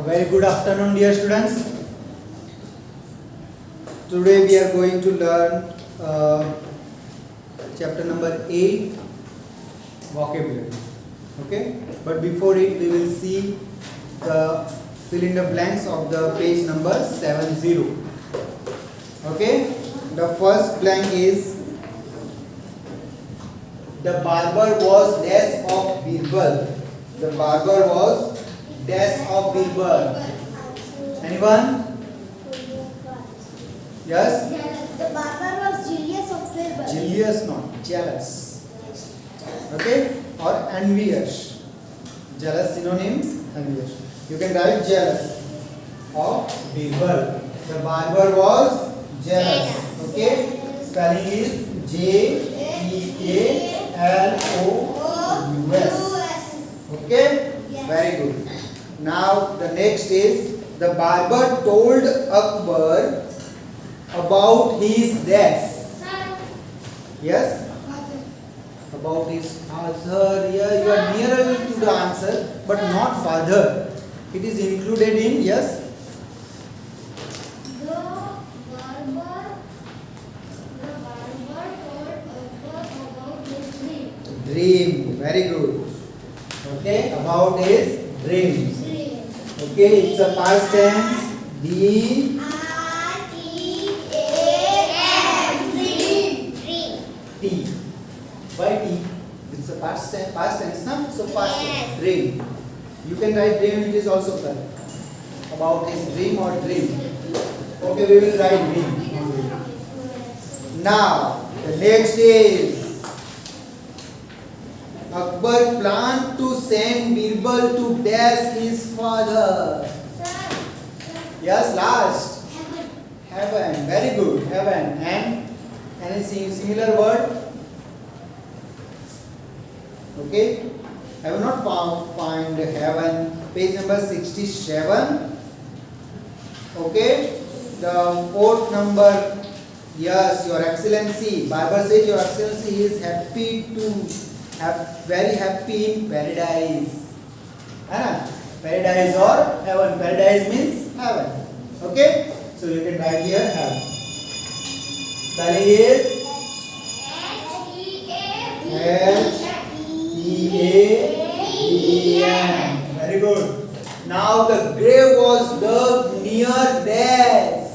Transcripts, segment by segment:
Very good afternoon, dear students. Today we are going to learn chapter number 8, vocabulary. Okay, but before it, we will see the fill in the blanks of the page number 70. Okay, the first blank is the barber was dash of Birbal. The barber was dash of Birbal. Anyone? Yes? The barber was Julius of Birbal. Jealous, not jealous. Okay? Or envious. Jealous synonyms, envious. You can write jealous of Birbal. The barber was jealous. Okay? Spelling is Jealous. Okay? Very good. Now the next is the barber told Akbar about his death. Yes? About his father. Yeah, you are nearer to the answer, but not father. It is included in, yes? The barber told Akbar about his dream. Dream. Very good. Okay, about his dreams. Okay, it's a past tense. D T. Why T? It's a past tense, na? So past tense. Dream. You can write dream. It is also correct. About his dream or dream. Okay, we will write dream. Now the next is Akbar planned to send Birbal to dash his father. Yes, last. Heaven. Very good. Heaven. And any similar word? Okay. I will not find heaven. Page number 67. Okay. The fourth number. Yes, Your Excellency. Barber says Your Excellency is happy to very happy in paradise. Paradise or heaven. Paradise means heaven. Okay. So you can write here heaven. Spelling is H-E-A-V-E-N. Very good. Now the grave was dug near death.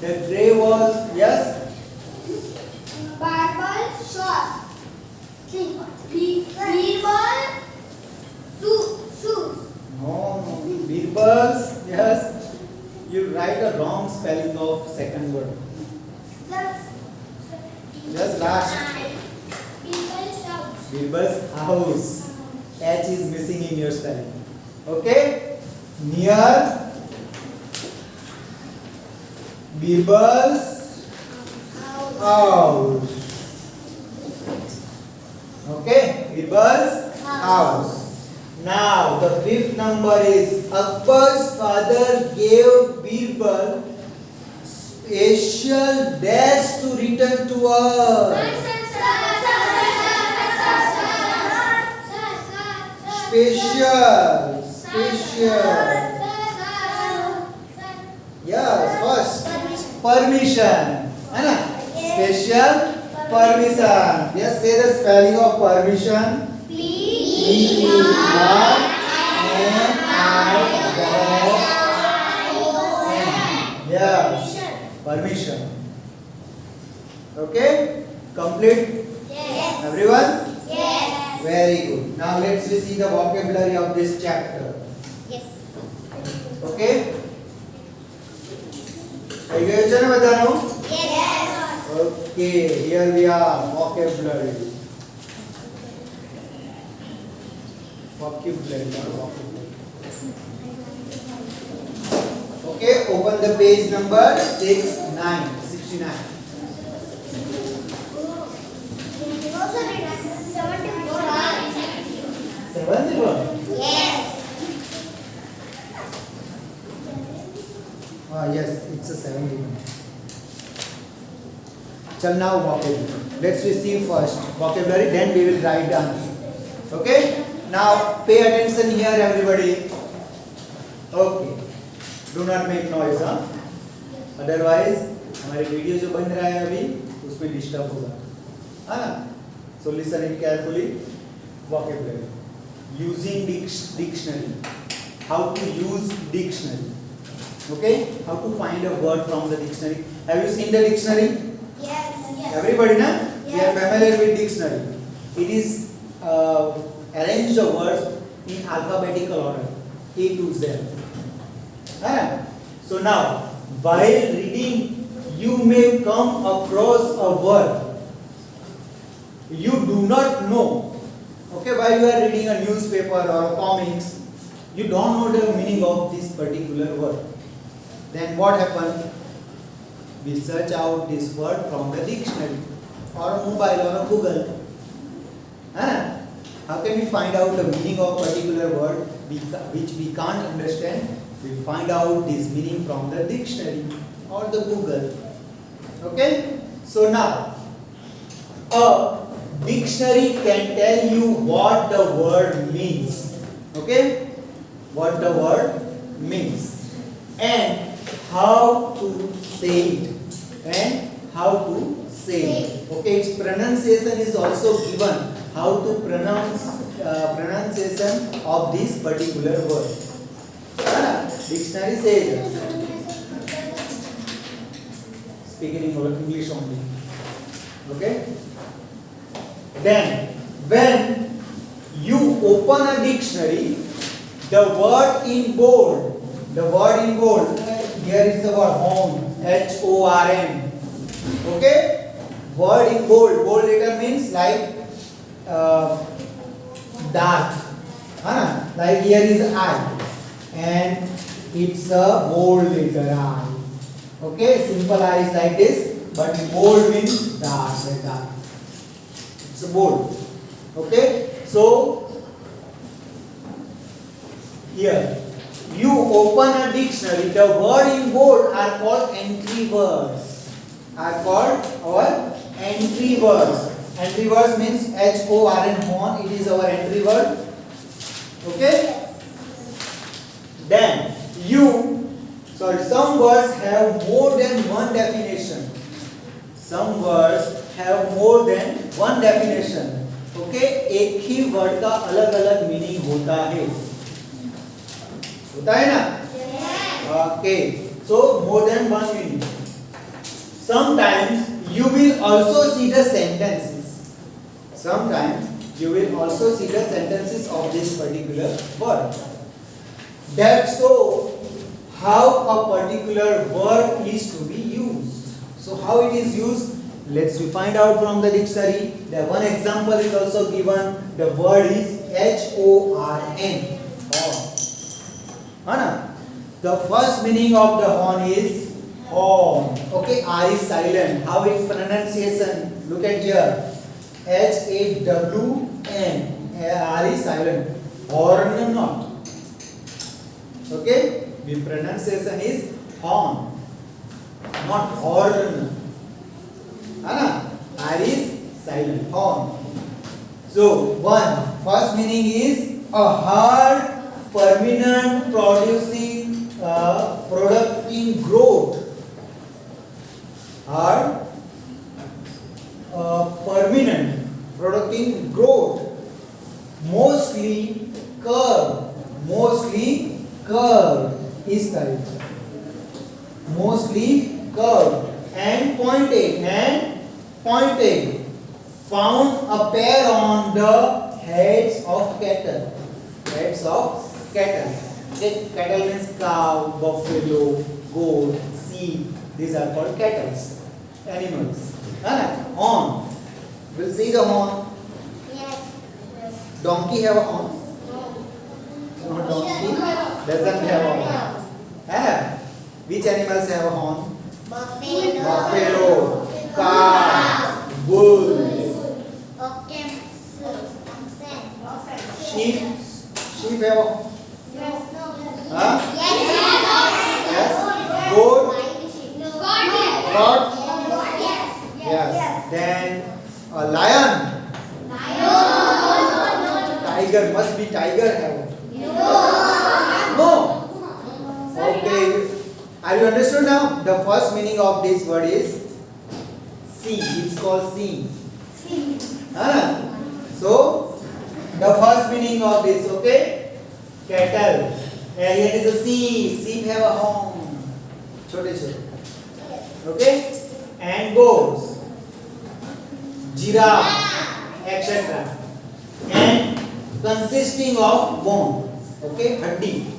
The grave was, yes? Barber shot. Birbal shoes. No. Birbal's, yes. You write a wrong spelling of second word. Just last. Birbal's house. H is missing in your spelling. Okay? Near Birbal's house. Okay? Birbal's house. Now the fifth number is Akbar's father gave Birbal special dash to return to earth. Special. Yes, first permission. Special permission. Yes, say the spelling of permission. Yes, permission. Okay, complete. Yes. Everyone? Yes. Very good. Now let's see the vocabulary of this chapter. Yes. Okay? Are you guys done with that? Yes. Okay, here we are. Vocabulary. Vocabulary. Okay, open the page number 69. 71. Yes. Yes, it's a 71. Chal now vocabulary. Let's receive first vocabulary, then we will write the answer. Okay? Now pay attention here, everybody. Okay, do not make noise, हाँ, otherwise हमारी video जो बन रहा है अभी उसमें disturb होगा, है ना. So listen it carefully. vocabulary, using dictionary, how to use dictionary, okay, how to find a word from the dictionary. Have you seen the dictionary? Yes. Yes. Everybody, na? We are Yes. familiar with dictionary. It is arranged the words in alphabetical order, A to Z. So now, while reading, you may come across a word you do not know. Okay, while you are reading a newspaper or a comics, you don't know the meaning of this particular word. Then what happens? We search out this word from the dictionary or mobile or a Google. How can we find out the meaning of particular word which we can't understand? We find out this meaning from the dictionary or the Google. Okay? So now, a dictionary can tell you what the word means. Okay? What the word means and how to say it. Okay, its pronunciation is also given. How to pronounce pronunciation of this particular word. Dictionary says. Speaking in English only. Okay? Then, when you open a dictionary, the word in bold, here is the word horn, H-O-R-N. Okay? Word in bold letter means like dark. Like here is I, and it's a bold letter I. Okay? Simple I is like this, but bold means dark. It's bold. Okay, so here you open a dictionary. The word in bold are called entry words. Entry words. Entry words means H-O-R-N, horn. It is our entry word. Okay. Then some words have more than one definition. Some words have more than one definition. Okay, एक ही word का अलग अलग meaning होता है ना? Okay, so more than one meaning. Sometimes you will also see the sentences. Of this particular word. That show how a particular word is to be used. So how it is used? Let's find out from the dictionary. The one example is also given. The word is H-O-R-N. Horn. The first meaning of the horn is horn. Okay, R is silent. How its pronunciation? Look at here. H-A-W-N. R is silent. Horn not. Okay, the pronunciation is horn, not horn. R is silent. Horn. So first meaning is a hard, permanent producing product in growth. Hard, permanent product in growth. Mostly curved is correct. Mostly curved and pointed. Found a pair on the heads of cattle. Cattle means cow, buffalo, goat, sheep. These are called cattle. Animals. Horn. We'll see the horn. Yes. Donkey have a horn? No, donkey doesn't have a horn. Which animals have a horn? Buffalo, cow, bull, sheep. Sheep have a horn. Yes. Goat. Goat. Yes. Then a lion. Tiger, must be tiger have. No. Are you understood now? The first meaning of this word is sea. It's called sea. So the first meaning of this, okay? Cattle. Alien is a sea. Sheep have a home. Chote chote. Okay? And goats. Giraffe, etc. And consisting of bone. Okay? Haddi.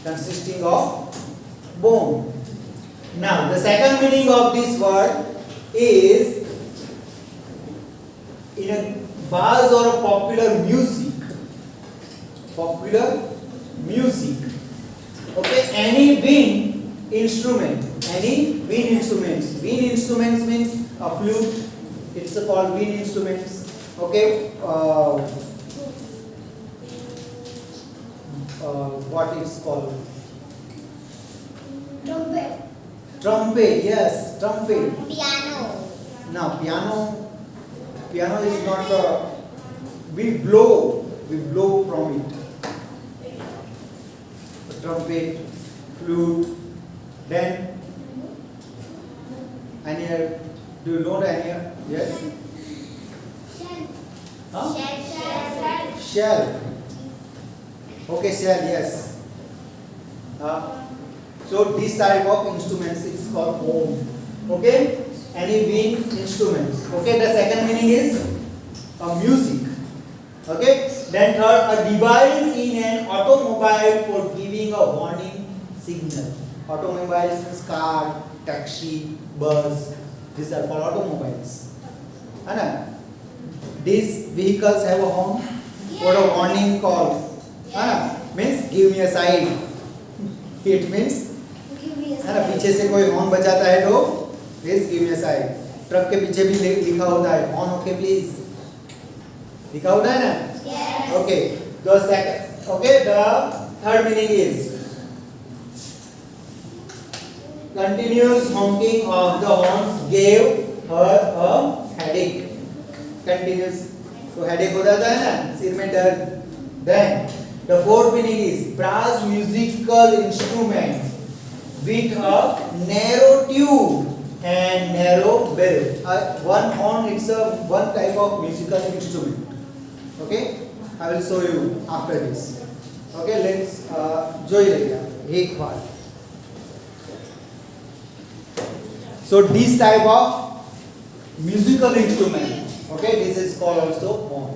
Consisting of bone. Now, the second meaning of this word is in a buzz or a popular music. Popular music. Okay? Any wind instrument. Any wind instruments. Wind instruments means a flute. It's called wind instruments. Okay? What it's called? Trumpet. Trumpet, yes, trumpet. Piano. Now, piano is not the. We blow from it. A trumpet, flute, then any. Do you know any? Yes. Shell. Huh? Shell. Shell. Okay, shell, yes. So this type of instruments is called horn. Okay? Any wind instruments. Okay, the second meaning is a music. Okay? Then third, a device in an automobile for giving a warning signal. Automobiles means car, taxi, bus. These are called automobiles. Anna, these vehicles have a horn for a warning call. Means give me a side. It means है ना, पीछे से कोई horn बजाता है तो please give me a side. Truck के पीछे भी लिखा होता है ऑन ओके प्लीज, लिखा होता है ना. Okay, the second, okay, the third meaning is continuous honking of the horns gave her a headache. Continuous, तो headache हो जाता है ना, सिर में दर्द. Then the fourth meaning is brass musical instrument with a narrow tube and narrow bell. One horn, it's a one type of musical instrument. Okay, I will show you after this. Okay, let's join it एक बार. So this type of musical instrument, okay, this is called also horn.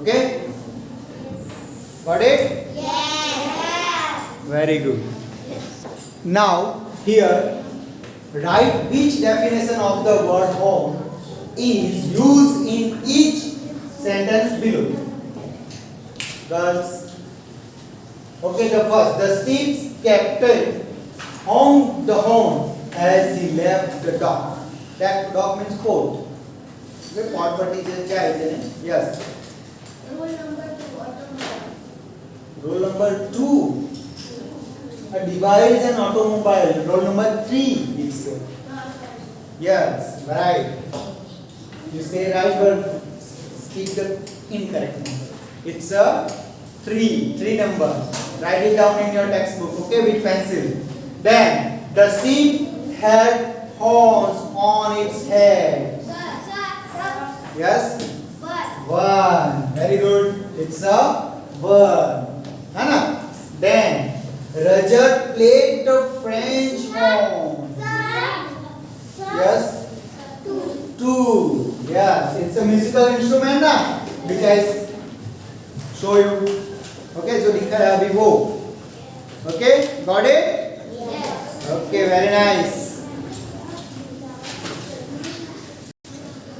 Okay, got it? Yes. Very good. Now here write which definition of the word horn is used in each sentence below. Girls. Okay, the first, the ship's captain honked the horn as he left the dock. That dock means port. Okay, port पर teacher क्या है इधर? Yes. Rule number 2, automobile. Rule number 2. A device and automobile. Rule number 3. It's yes, right. You say right, but speak the incorrect number. It's a 3 number. Write it down in your textbook, okay, with pencil. Then the ship had horns on its head. Sir. Yes. But. 1. Very good. It's a bird. है ना? Then Rajat played the French horn. Yes. 2. Yes. It's a musical instrument ना? Which I show you. Okay. जो लिखा है अभी वो. Okay. Got it? Yes. Okay. Very nice.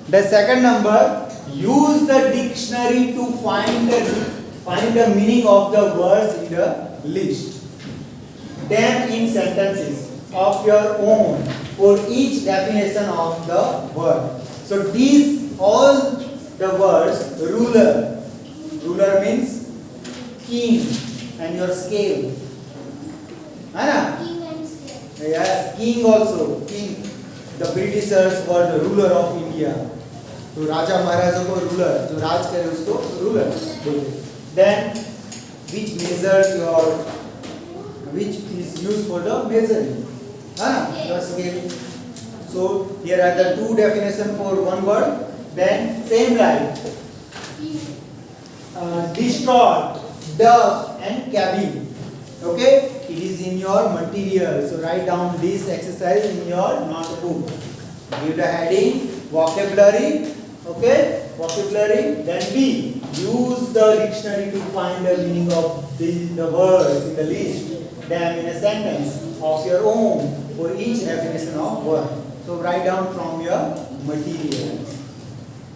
The second number. Use the dictionary to find the meaning of the words in the list. Them in sentences of your own for each definition of the word. So these all the words ruler. Ruler means king and your scale. है ना? King and scale. Yes, king also. King. The Britishers were the ruler of India. तो राजा महाराजा को ruler, जो राज करे उसको ruler बोलते. Then which measures your which is used for the measuring. Your scale. So here are the two definitions for one word. Then same like distort, dove and cabin. Okay, it is in your material. So write down this exercise in your notebook. Give the heading vocabulary. Okay, vocabulary. Then B. Use the dictionary to find the meaning of the words in the list. Them in a sentence of your own for each definition of word. So write down from your material.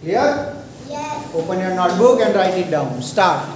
Clear? Yes. Open your notebook and write it down. Start.